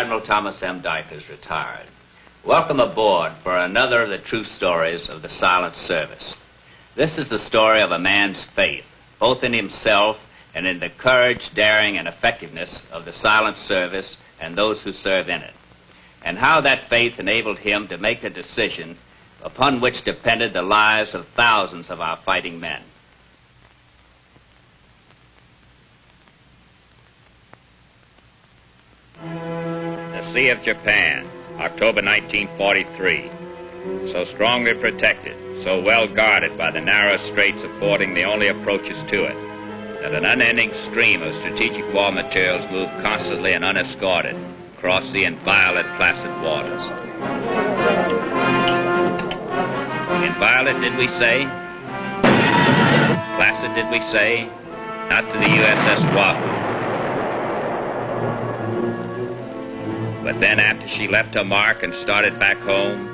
Admiral Thomas M. Dykers, retired. Welcome aboard for another of the true stories of the Silent Service. This is the story of a man's faith, both in himself and in the courage, daring, and effectiveness of the Silent Service and those who serve in it, and how that faith enabled him to make a decision upon which depended the lives of thousands of our fighting men. The Sea of Japan, October 1943. So strongly protected, so well guarded by the narrow straits affording the only approaches to it, that an unending stream of strategic war materials moved constantly and unescorted across the inviolate, placid waters. Inviolate, did we say? Placid, did we say? Not to the USS Wahoo. But then after she left her mark and started back home,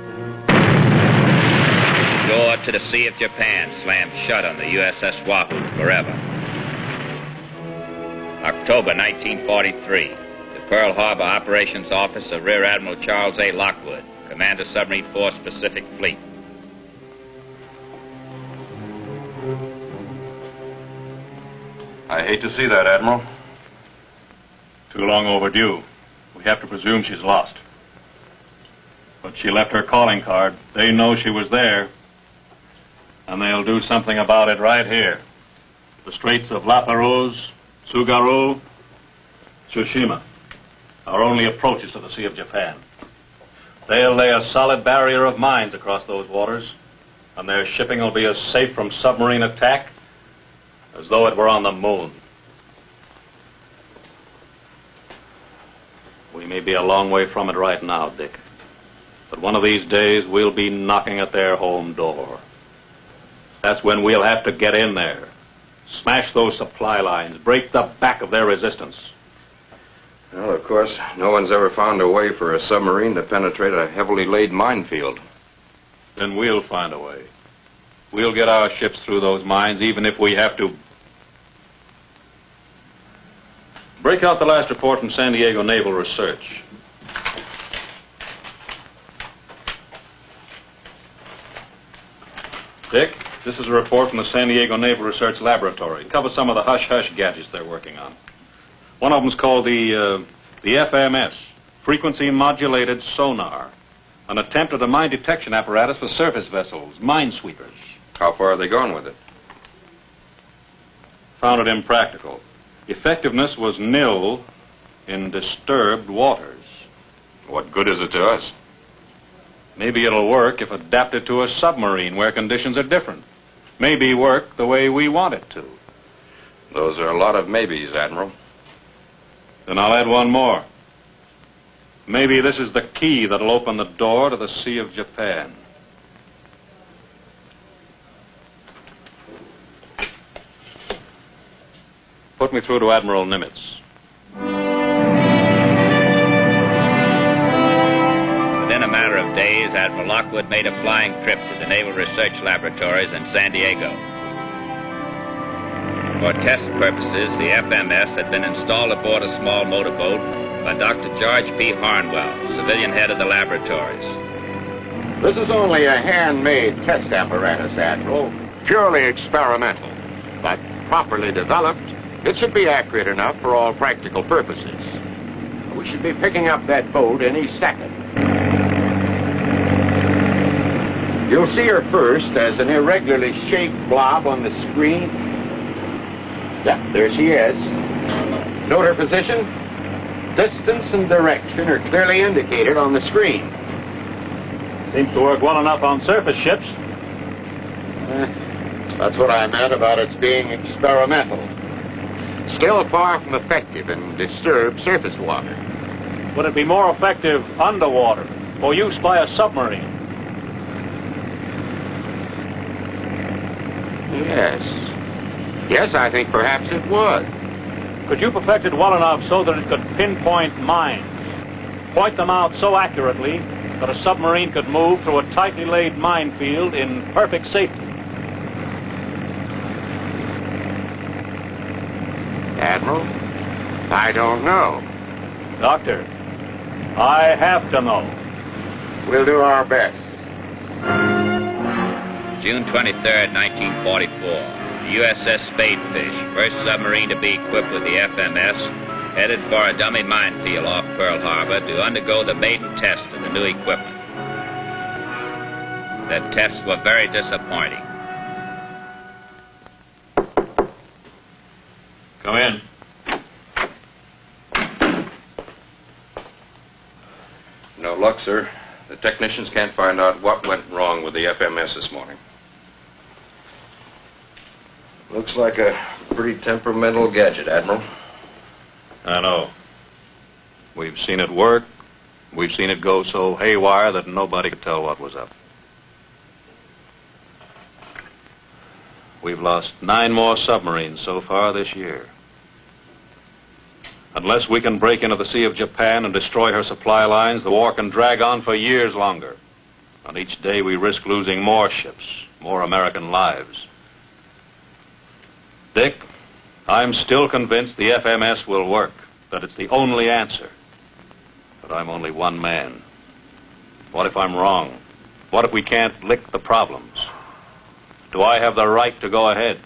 the door to the Sea of Japan slammed shut on the USS Wahoo forever. October 1943. The Pearl Harbor Operations Office of Rear Admiral Charles A. Lockwood, Commander Submarine Force Pacific Fleet. I hate to see that, Admiral. Too long overdue. We have to presume she's lost. But she left her calling card. They know she was there. And they'll do something about it right here. The Straits of La Perouse, Tsugaru, Tshushima, our only approaches to the Sea of Japan. They'll lay a solid barrier of mines across those waters, and their shipping will be as safe from submarine attack as though it were on the moon. We may be a long way from it right now, Dick. But one of these days, we'll be knocking at their home door. That's when we'll have to get in there, smash those supply lines, break the back of their resistance. Well, of course, no one's ever found a way for a submarine to penetrate a heavily laid minefield. Then we'll find a way. We'll get our ships through those mines, even if we have to. Break out the last report from San Diego Naval Research. Dick, this is a report from the San Diego Naval Research Laboratory. It covers some of the hush-hush gadgets they're working on. One of them's called the FMS, Frequency Modulated Sonar, an attempt at a mine detection apparatus for surface vessels, minesweepers. How far are they going with it? Found it impractical. Effectiveness was nil in disturbed waters. What good is it to us? Maybe it'll work if adapted to a submarine where conditions are different. Maybe work the way we want it to. Those are a lot of maybes, Admiral. Then I'll add one more. Maybe this is the key that'll open the door to the Sea of Japan. Put me through to Admiral Nimitz. Within a matter of days, Admiral Lockwood made a flying trip to the Naval Research Laboratories in San Diego. For test purposes, the FMS had been installed aboard a small motorboat by Dr. George P. Harnwell, civilian head of the laboratories. This is only a handmade test apparatus, Admiral, purely experimental. But properly developed, it should be accurate enough for all practical purposes. We should be picking up that boat any second. You'll see her first as an irregularly shaped blob on the screen. Yeah, there she is. Note her position. Distance and direction are clearly indicated on the screen. Seems to work well enough on surface ships. That's what I meant about its being experimental. Still far from effective in disturbed surface water. Would it be more effective underwater for use by a submarine? Yes, I think perhaps it would. Could you perfect it well enough so that it could pinpoint mines? Point them out so accurately that a submarine could move through a tightly laid minefield in perfect safety? Admiral, I don't know. Doctor, I have to know. We'll do our best. June 23rd, 1944. The USS Spadefish, first submarine to be equipped with the FMS, headed for a dummy minefield off Pearl Harbor to undergo the maiden test of the new equipment. The tests were very disappointing. Come in. No luck, sir. The technicians can't find out what went wrong with the FMS this morning. Looks like a pretty temperamental gadget, Admiral. I know. We've seen it work. We've seen it go so haywire that nobody could tell what was up. We've lost 9 more submarines so far this year. Unless we can break into the Sea of Japan and destroy her supply lines, the war can drag on for years longer. On each day, we risk losing more ships, more American lives. Dick, I'm still convinced the FMS will work, that it's the only answer. But I'm only one man. What if I'm wrong? What if we can't lick the problems? Do I have the right to go ahead,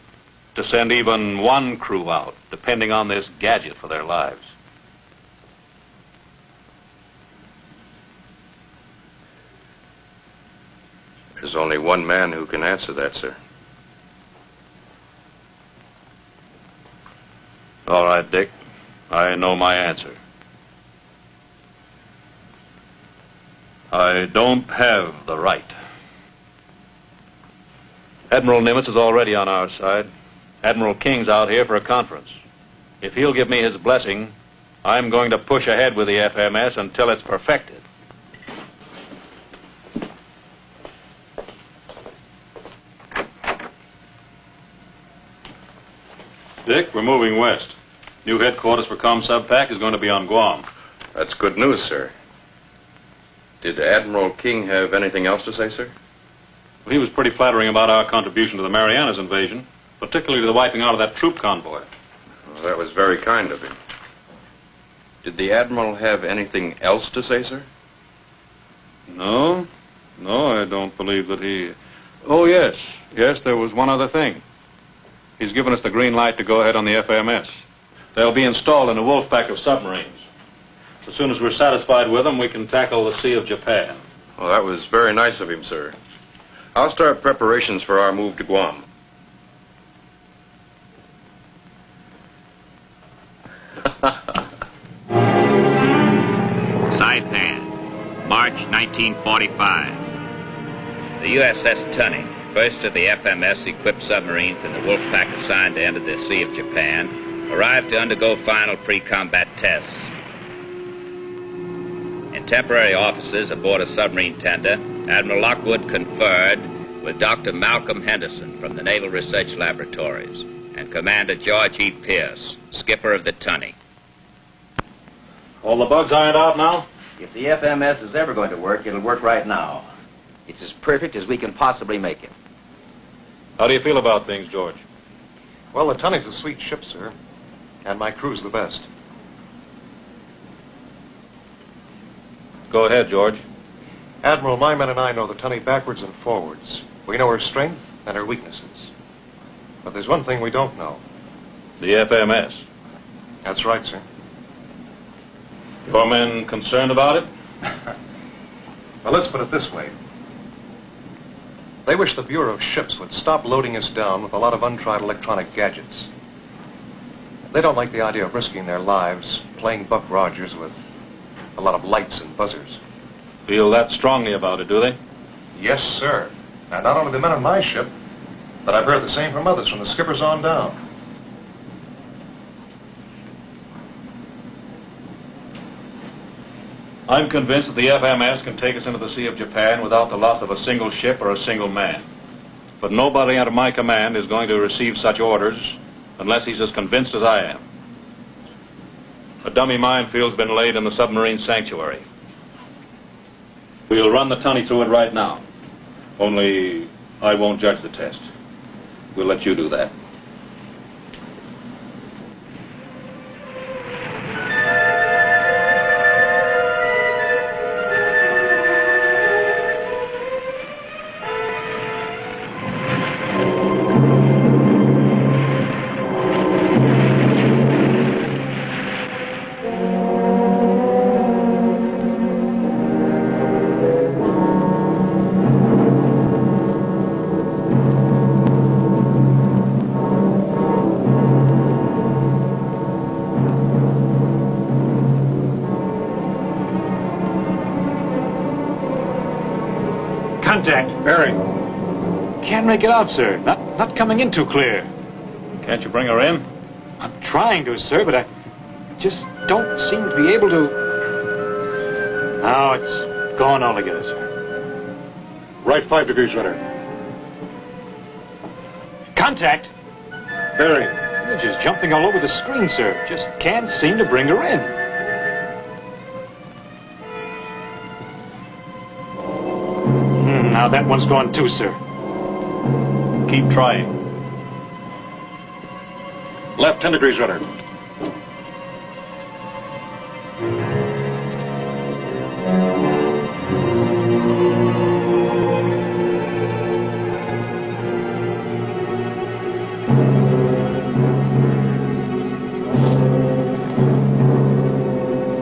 to send even one crew out, depending on this gadget for their lives? There's only one man who can answer that, sir. All right, Dick. I know my answer. I don't have the right. Admiral Nimitz is already on our side. Admiral King's out here for a conference. If he'll give me his blessing, I'm going to push ahead with the FMS until it's perfected. Dick, we're moving west. New headquarters for ComSubPac is going to be on Guam. That's good news, sir. Did Admiral King have anything else to say, sir? Well, he was pretty flattering about our contribution to the Marianas invasion, particularly the wiping out of that troop convoy. Well, that was very kind of him. Did the Admiral have anything else to say, sir? No, I don't believe that he... Oh, yes, there was one other thing. He's given us the green light to go ahead on the FMS. They'll be installed in a wolf pack of submarines. As soon as we're satisfied with them, we can tackle the Sea of Japan. Well, that was very nice of him, sir. I'll start preparations for our move to Guam. Saipan, March 1945. The USS Tunny, first of the FMS-equipped submarines in the wolf pack assigned to enter the Sea of Japan, arrived to undergo final pre-combat tests. In temporary offices aboard a submarine tender, Admiral Lockwood conferred with Dr. Malcolm Henderson from the Naval Research Laboratories and Commander George E. Pierce, skipper of the Tunny. All the bugs ironed out now? If the FMS is ever going to work, it'll work right now. It's as perfect as we can possibly make it. How do you feel about things, George? Well, the Tunny's a sweet ship, sir. And my crew's the best. Go ahead, George. Admiral, my men and I know the Tunny backwards and forwards. We know her strength and her weaknesses. But there's one thing we don't know. The FMS. That's right, sir. Your men concerned about it? Well, let's put it this way. They wish the Bureau of Ships would stop loading us down with a lot of untried electronic gadgets. They don't like the idea of risking their lives playing Buck Rogers with a lot of lights and buzzers. Feel that strongly about it, do they? Yes, sir. And not only the men on my ship, but I've heard the same from others, from the skippers on down. I'm convinced that the FMS can take us into the Sea of Japan without the loss of a single ship or a single man. But nobody under my command is going to receive such orders unless he's as convinced as I am. A dummy minefield's been laid in the submarine sanctuary. We'll run the Tunny through it right now. Only I won't judge the test. We'll let you do that. Contact. Bearing. Can't make it out, sir. Not coming in too clear. Can't you bring her in? I'm trying to, sir, but I just don't seem to be able to. Now it's gone altogether, sir. Right 5 degrees rudder. Contact. Bearing. You're just jumping all over the screen, sir. Just can't seem to bring her in. Now that one's gone too, sir. Keep trying. Left 10 degrees rudder.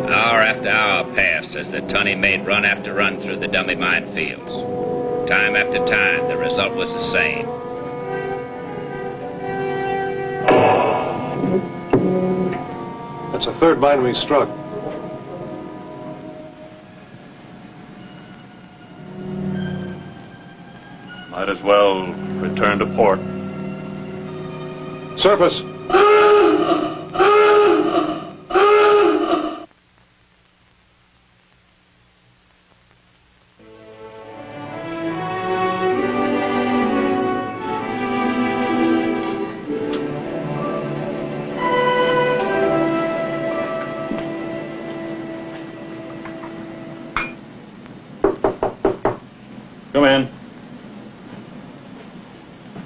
Hour after hour passed as the Tunny made run after run through the dummy minefields. Time after time, the result was the same. That's the third mine we struck. Might as well return to port. Surface. Come in.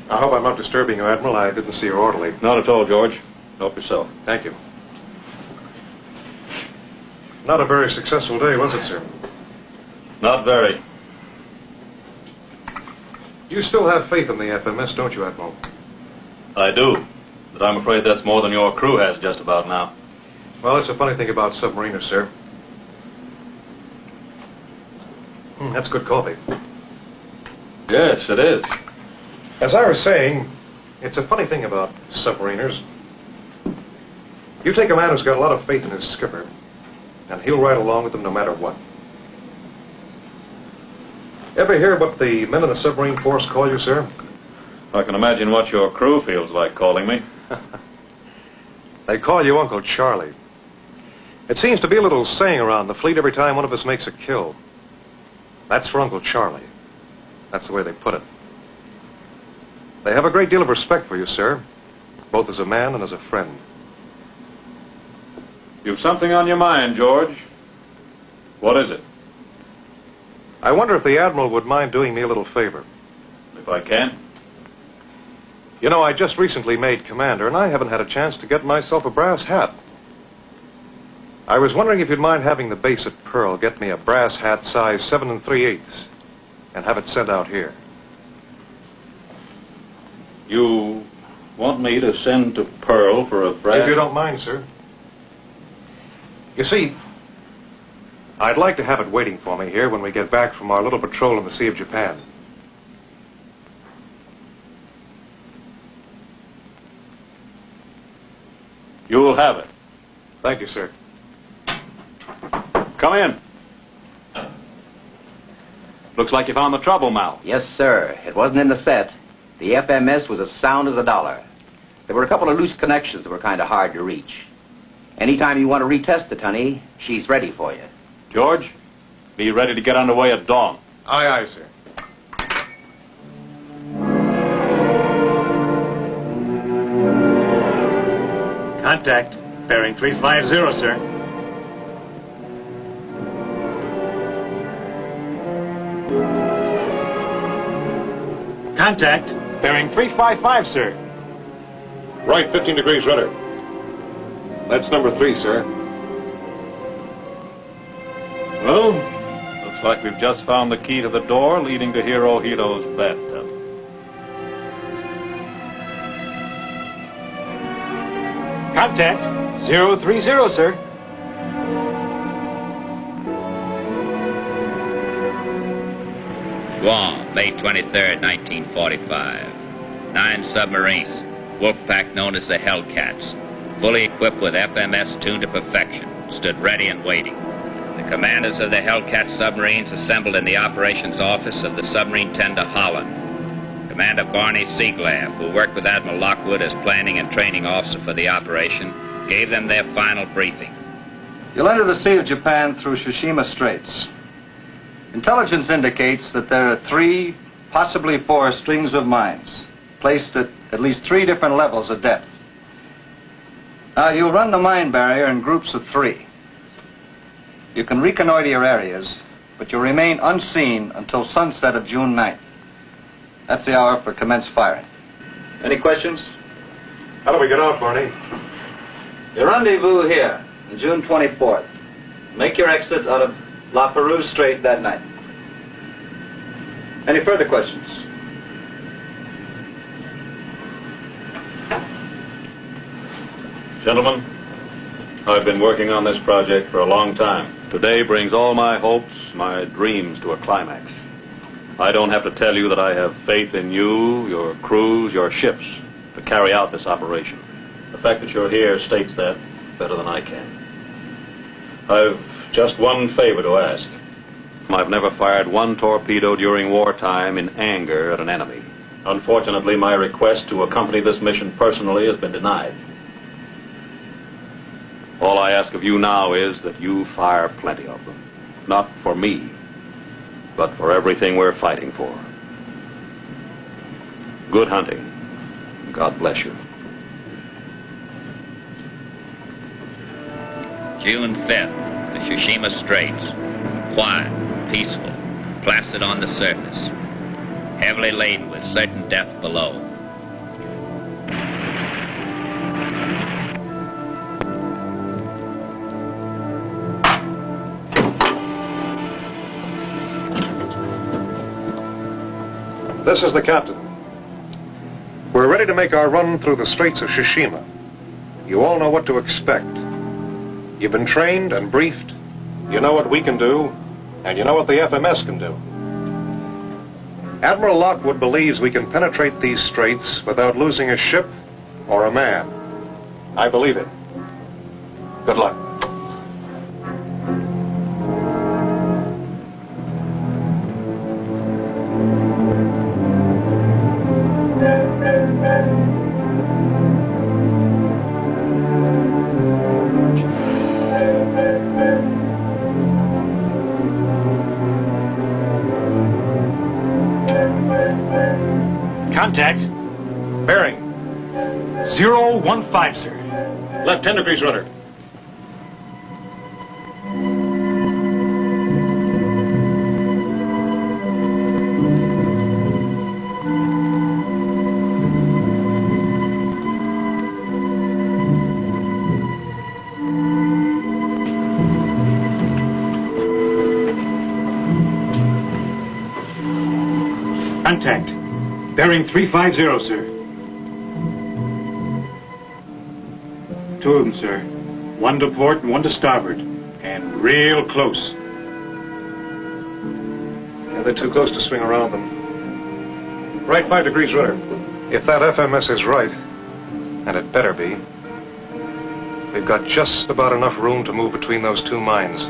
I hope I'm not disturbing you, Admiral. I didn't see your orderly. Not at all, George. Help yourself. Thank you. Not a very successful day, was it, sir? Not very. You still have faith in the FMS, don't you, Admiral? I do. But I'm afraid that's more than your crew has just about now. Well, it's a funny thing about submariners, sir. That's good coffee. Yes, it is. As I was saying, it's a funny thing about submariners. You take a man who's got a lot of faith in his skipper, and he'll ride along with him no matter what. Ever hear what the men in the submarine force call you, sir? I can imagine what your crew feels like calling me. They call you Uncle Charlie. It seems to be a little saying around the fleet every time one of us makes a kill. That's for Uncle Charlie. That's the way they put it. They have a great deal of respect for you, sir, both as a man and as a friend. You've something on your mind, George. What is it? I wonder if the Admiral would mind doing me a little favor. If I can. You know, I just recently made commander, and I haven't had a chance to get myself a brass hat. I was wondering if you'd mind having the base at Pearl get me a brass hat size 7 3/8 and have it sent out here. You want me to send to Pearl for a brass... If you don't mind, sir. You see, I'd like to have it waiting for me here when we get back from our little patrol in the Sea of Japan. You'll have it. Thank you, sir. Come in. Looks like you found the trouble, Mal. Yes, sir. It wasn't in the set. The FMS was as sound as a dollar. There were a couple of loose connections that were kind of hard to reach. Anytime you want to retest the Tunny, she's ready for you. George, be ready to get underway at dawn. Aye, aye, sir. Contact. Bearing 350, sir. Contact. Bearing 355, sir. Right 15 degrees rudder. That's number 3, sir. Well, looks like we've just found the key to the door leading to Hirohito's bathtub. Contact. 030, sir. Guam, May 23rd, 1945. 9 submarines, Wolfpack known as the Hellcats, fully equipped with FMS tuned to perfection, stood ready and waiting. The The commanders of the Hellcat submarines assembled in the operations office of the submarine tender Holland. Commander Barney Seaglaff, who worked with Admiral Lockwood as planning and training officer for the operation, gave them their final briefing. You'll enter the Sea of Japan through Tshushima Straits. Intelligence indicates that there are 3, possibly 4 strings of mines, placed at least 3 different levels of depth. Now, you'll run the mine barrier in groups of 3. You can reconnoiter your areas, but you'll remain unseen until sunset of June 9th. That's the hour for commence firing. Any questions? How do we get out, Barney? Your rendezvous here, on June 24th. Make your exit out of La Perouse Strait that night. Any further questions? Gentlemen, I've been working on this project for a long time. Today brings all my hopes, my dreams to a climax. I don't have to tell you that I have faith in you, your crews, your ships to carry out this operation. The fact that you're here states that better than I can. I've just one favor to ask. I've never fired one torpedo during wartime in anger at an enemy. Unfortunately, my request to accompany this mission personally has been denied. All I ask of you now is that you fire plenty of them. Not for me, but for everything we're fighting for. Good hunting. God bless you. June 5th, the Tshushima Straits. Quiet, peaceful, placid on the surface. Heavily laden with certain death below. This is the captain. We're ready to make our run through the Straits of Tshushima. You all know what to expect. You've been trained and briefed. You know what we can do, and you know what the FMS can do. Admiral Lockwood believes we can penetrate these straits without losing a ship or a man. I believe it. Good luck. Contact. Bearing. 015, sir. Left 10 degrees rudder. Contact. Bearing 350, sir. 2 of them, sir. 1 to port and 1 to starboard. And real close. Yeah, they're too close to swing around them. Right 5 degrees rudder. If that FMS is right, and it better be, we've got just about enough room to move between those 2 mines.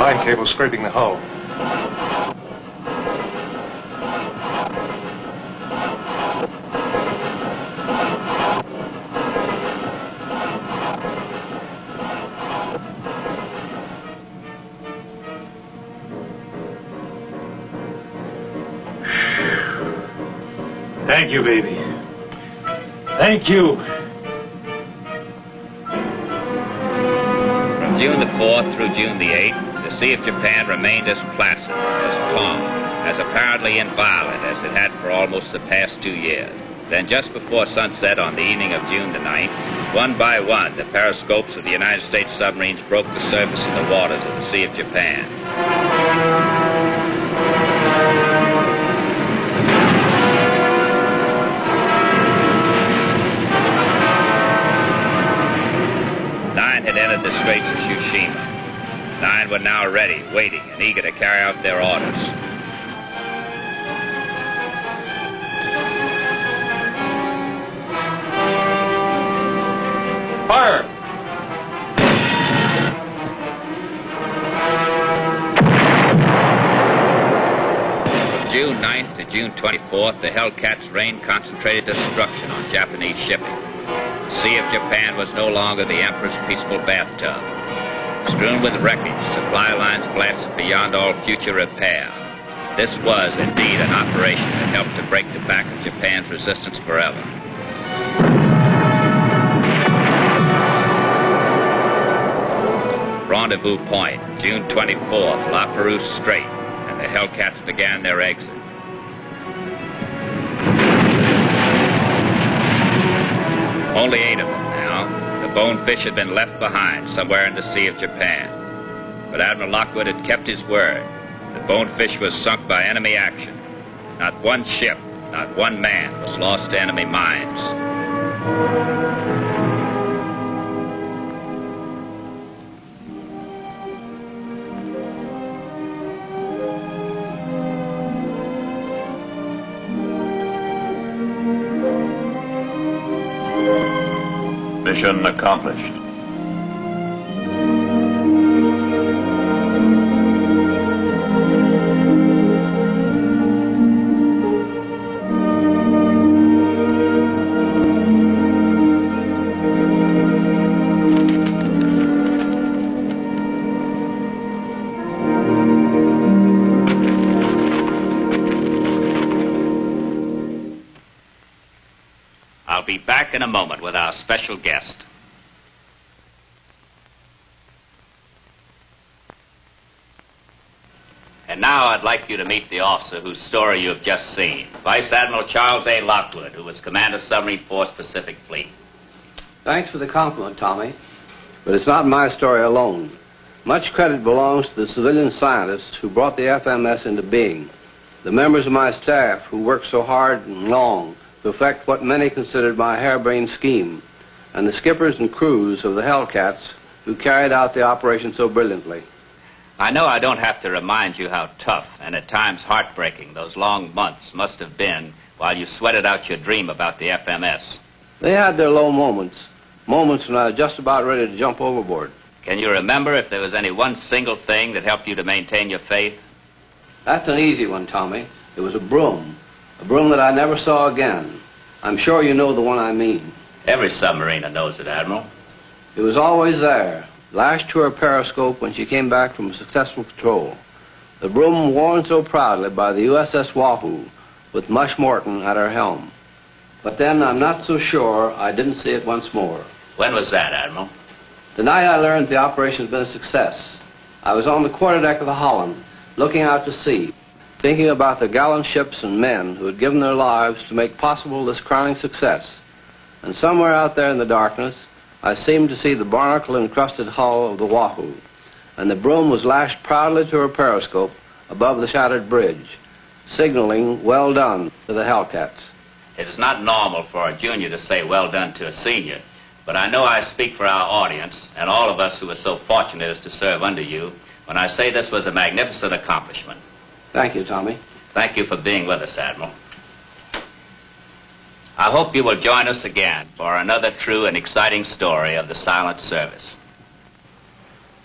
Line cable scraping the hull. Thank you, baby. Thank you. From June the 4th through June the 8th, the Sea of Japan remained as placid, as calm, as apparently inviolate as it had for almost the past 2 years. Then just before sunset on the evening of June the 9th, one by one, the periscopes of the United States submarines broke the surface of the waters of the Sea of Japan. were now ready, waiting, and eager to carry out their orders. Fire! From June 9th to June 24th, the Hellcats rained concentrated destruction on Japanese shipping. The Sea of Japan was no longer the Emperor's peaceful bathtub. Strewn with wreckage, supply lines blasted beyond all future repair. This was indeed an operation that helped to break the back of Japan's resistance forever. Rendezvous Point, June 24th, La Perouse Strait, and the Hellcats began their exit. Only 8 of them now. The bonefish had been left behind somewhere in the Sea of Japan. But Admiral Lockwood had kept his word. The bonefish was sunk by enemy action. Not one ship, not one man was lost to enemy mines. Mission accomplished. I'll be back in a moment with our special guest. And now I'd like you to meet the officer whose story you have just seen, Vice Admiral Charles A. Lockwood, who was Commander Submarine Force Pacific Fleet. Thanks for the compliment, Tommy. But it's not my story alone. Much credit belongs to the civilian scientists who brought the FMS into being, the members of my staff who worked so hard and long to effect what many considered my harebrained scheme, and the skippers and crews of the Hellcats who carried out the operation so brilliantly. I know I don't have to remind you how tough and at times heartbreaking those long months must have been while you sweated out your dream about the FMS. They had their low moments, moments when I was just about ready to jump overboard. Can you remember if there was any one single thing that helped you to maintain your faith? That's an easy one, Tommy. It was a broom that I never saw again. I'm sure you know the one I mean. Every submariner knows it, Admiral. It was always there, lashed to her periscope when she came back from a successful patrol. The broom worn so proudly by the USS Wahoo, with Mush Morton at her helm. But then I'm not so sure I didn't see it once more. When was that, Admiral? The night I learned the operation had been a success. I was on the quarterdeck of the Holland, looking out to sea, thinking about the gallant ships and men who had given their lives to make possible this crowning success. And somewhere out there in the darkness, I seemed to see the barnacle-encrusted hull of the Wahoo, and the broom was lashed proudly to her periscope above the shattered bridge, signaling well done to the Hellcats. It is not normal for a junior to say well done to a senior, but I know I speak for our audience and all of us who were so fortunate as to serve under you when I say this was a magnificent accomplishment. Thank you, Tommy. Thank you for being with us, Admiral. I hope you will join us again for another true and exciting story of the silent service.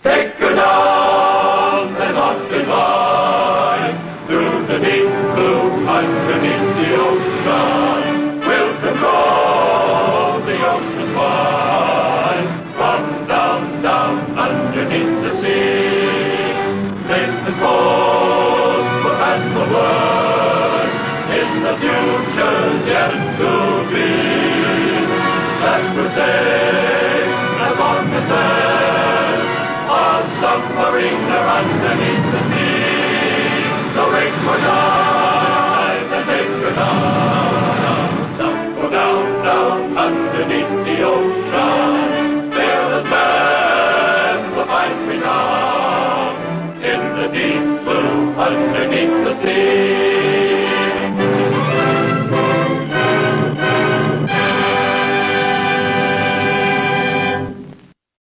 Take her down and on goodbye, through the deep blue underneath the ocean. We'll control the ocean wide, from down, down underneath the sea. Take the course for past the word, in the future's yet to be. That we're safe as long as there's a submariner underneath the sea. So rig for dive and take her down, down, go down, down underneath the ocean. Fearless men will find me now, in the deep blue underneath the sea.